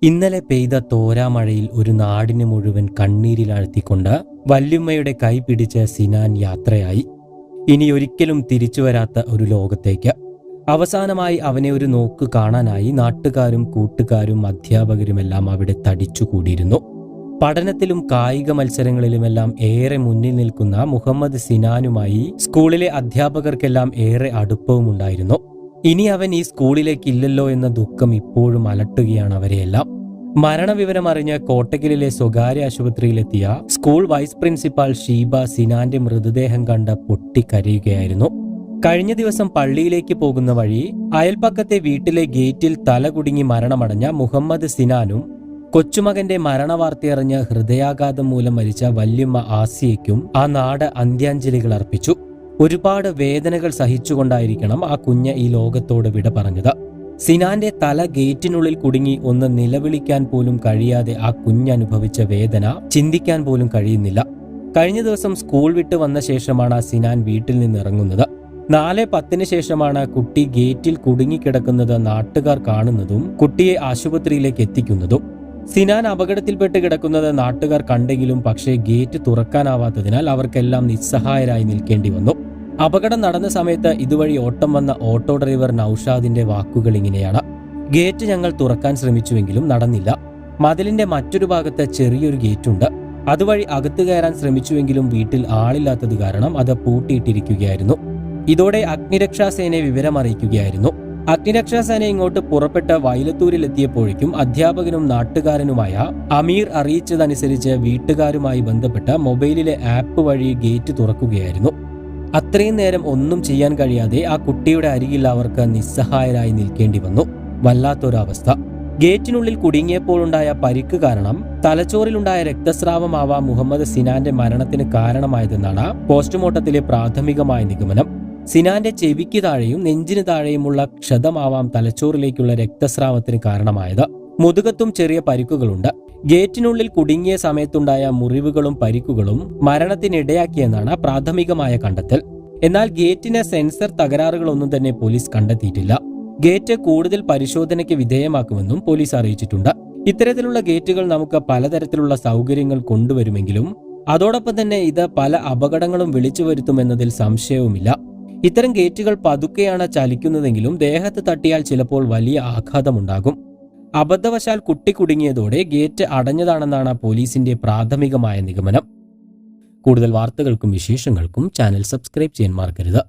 ഇന്നലെ പെയ്ത തോരാമഴയിൽ ഒരു നാടിന് മുഴുവൻ കണ്ണീരിലാഴ്ത്തിക്കൊണ്ട് വല്യുമ്മയുടെ കൈ പിടിച്ച് സിനാൻ യാത്രയായി. ഇനിയൊരിക്കലും തിരിച്ചുവരാത്ത ഒരു ലോകത്തേക്ക്. അവസാനമായി അവനെ ഒരു നോക്ക് കാണാനായി നാട്ടുകാരും കൂട്ടുകാരും അധ്യാപകരുമെല്ലാം അവിടെ തടിച്ചുകൂടിയിരുന്നു. പഠനത്തിലും കായിക മത്സരങ്ങളിലുമെല്ലാം ഏറെ മുന്നിൽ നിൽക്കുന്ന മുഹമ്മദ് സിനാനുമായി സ്കൂളിലെ അധ്യാപകർക്കെല്ലാം ഏറെ അടുപ്പവുമുണ്ടായിരുന്നു. ഇനി അവൻ ഈ സ്കൂളിലേക്കില്ലല്ലോ എന്ന ദുഃഖം ഇപ്പോഴും അലട്ടുകയാണ് അവരെയെല്ലാം. മരണവിവരമറിഞ്ഞ് കോട്ടക്കലിലെ സ്വകാര്യ ആശുപത്രിയിലെത്തിയ സ്കൂൾ വൈസ് പ്രിൻസിപ്പാൾ ഷീബ സിനാന്റെ മൃതദേഹം കണ്ട് പൊട്ടിക്കരയുകയായിരുന്നു. കഴിഞ്ഞ ദിവസം പള്ളിയിലേക്ക് പോകുന്ന വഴി അയൽപ്പക്കത്തെ വീട്ടിലെ ഗേറ്റിൽ തലകുടുങ്ങി മരണമടഞ്ഞ മുഹമ്മദ് സിനാനും കൊച്ചുമകന്റെ മരണവാർത്തയറിഞ്ഞ് ഹൃദയാഘാതം മൂലം മരിച്ച വല്യമ്മ ആസിയയ്ക്കും ആ നാട് അന്ത്യാഞ്ജലികൾ അർപ്പിച്ചു. ഒരുപാട് വേദനകൾ സഹിച്ചുകൊണ്ടായിരിക്കണം ആ കുഞ്ഞ് ഈ ലോകത്തോട് വിട പറഞ്ഞത്. സിനാന്റെ തല ഗേറ്റിനുള്ളിൽ കുടുങ്ങി ഒന്ന് നിലവിളിക്കാൻ പോലും കഴിയാതെ ആ കുഞ്ഞനുഭവിച്ച വേദന ചിന്തിക്കാൻ പോലും കഴിയുന്നില്ല. കഴിഞ്ഞ ദിവസം സ്കൂൾ വിട്ട് വന്ന ശേഷമാണ് സിനാൻ വീട്ടിൽ നിന്ന് ഇറങ്ങുന്നത്. 4:10 ശേഷമാണ് കുട്ടി ഗേറ്റിൽ കുടുങ്ങിക്കിടക്കുന്നത് നാട്ടുകാർ കാണുന്നതും കുട്ടിയെ ആശുപത്രിയിലേക്ക് എത്തിക്കുന്നതും. സിനാൻ അപകടത്തിൽപ്പെട്ട് കിടക്കുന്നത് നാട്ടുകാർ കണ്ടെങ്കിലും പക്ഷേ ഗേറ്റ് തുറക്കാനാവാത്തതിനാൽ അവർക്കെല്ലാം നിസ്സഹായരായി നിൽക്കേണ്ടി വന്നു. അപകടം നടന്ന സമയത്ത് ഇതുവഴി ഓട്ടം വന്ന ഓട്ടോ ഡ്രൈവർ നൌഷാദിന്റെ വാക്കുകൾ ഇങ്ങനെയാണ്: ഗേറ്റ് ഞങ്ങൾ തുറക്കാൻ ശ്രമിച്ചുവെങ്കിലും നടന്നില്ല. മതിലിന്റെ മറ്റൊരു ഭാഗത്ത് ചെറിയൊരു ഗേറ്റുണ്ട്. അതുവഴി അകത്തു കയറാൻ ശ്രമിച്ചുവെങ്കിലും വീട്ടിൽ ആളില്ലാത്തത് കാരണം അത് പൂട്ടിയിട്ടിരിക്കുകയായിരുന്നു. ഇതോടെ അഗ്നിരക്ഷാസേനയെ വിവരമറിയിക്കുകയായിരുന്നു. അഗ്നിരക്ഷാസേന ഇങ്ങോട്ട് പുറപ്പെട്ട് വയലത്തൂരിലെത്തിയപ്പോഴേക്കും അധ്യാപകനും നാട്ടുകാരനുമായ അമീർ അറിയിച്ചതനുസരിച്ച് വീട്ടുകാരുമായി ബന്ധപ്പെട്ട മൊബൈലിലെ ആപ്പ് വഴി ഗേറ്റ് തുറക്കുകയായിരുന്നു. അത്രയും നേരം ഒന്നും ചെയ്യാൻ കഴിയാതെ ആ കുട്ടിയുടെ അരികിൽ അവർക്ക് നിസ്സഹായരായി നിൽക്കേണ്ടി വന്നു. വല്ലാത്തൊരവസ്ഥ. ഗേറ്റിനുള്ളിൽ കുടുങ്ങിയപ്പോഴുണ്ടായ പരിക്ക് കാരണം തലച്ചോറിലുണ്ടായ രക്തസ്രാവമാവാം മുഹമ്മദ് സിനാന്റെ മരണത്തിന് കാരണമായതെന്നാണ് പോസ്റ്റ്മോർട്ടത്തിലെ പ്രാഥമികമായ നിഗമനം. സിനാന്റെ ചെവിക്ക് താഴെയും നെഞ്ചിന് താഴെയുമുള്ള ക്ഷതമാവാം തലച്ചോറിലേക്കുള്ള രക്തസ്രാവത്തിന് കാരണമായത്. മുതുകത്തും ചെറിയ പരിക്കുകളുണ്ട്. ഗേറ്റിനുള്ളിൽ കുടുങ്ങിയ സമയത്തുണ്ടായ മുറിവുകളും പരിക്കുകളും മരണത്തിനിടയാക്കിയെന്നാണ് പ്രാഥമികമായ കണ്ടെത്തൽ. എന്നാൽ ഗേറ്റിന് സെൻസർ തകരാറുകളൊന്നും തന്നെ പോലീസ് കണ്ടെത്തിയിട്ടില്ല. ഗേറ്റ് കൂടുതൽ പരിശോധനയ്ക്ക് വിധേയമാക്കുമെന്നും പോലീസ് അറിയിച്ചിട്ടുണ്ട്. ഇത്തരത്തിലുള്ള ഗേറ്റുകൾ നമുക്ക് പലതരത്തിലുള്ള സൗകര്യങ്ങൾ കൊണ്ടുവരുമെങ്കിലും അതോടൊപ്പം തന്നെ ഇത് പല അപകടങ്ങളും വിളിച്ചു വരുത്തുമെന്നതിൽ സംശയവുമില്ല. ഇത്തരം ഗേറ്റുകൾ പതുക്കെയാണ് ചലിക്കുന്നതെങ്കിലും ദേഹത്ത് തട്ടിയാൽ ചിലപ്പോൾ വലിയ ആഘാതമുണ്ടാകും. അബദ്ധവശാൽ കുട്ടി കുടുങ്ങിയതോടെ ഗേറ്റ് അടഞ്ഞതാണെന്നാണ് പോലീസിന്റെ പ്രാഥമികമായ നിഗമനം. കൂടുതൽ വാർത്തകൾക്കും വിശേഷങ്ങൾക്കും ചാനൽ സബ്സ്ക്രൈബ് ചെയ്യാൻ മറക്കരുത്.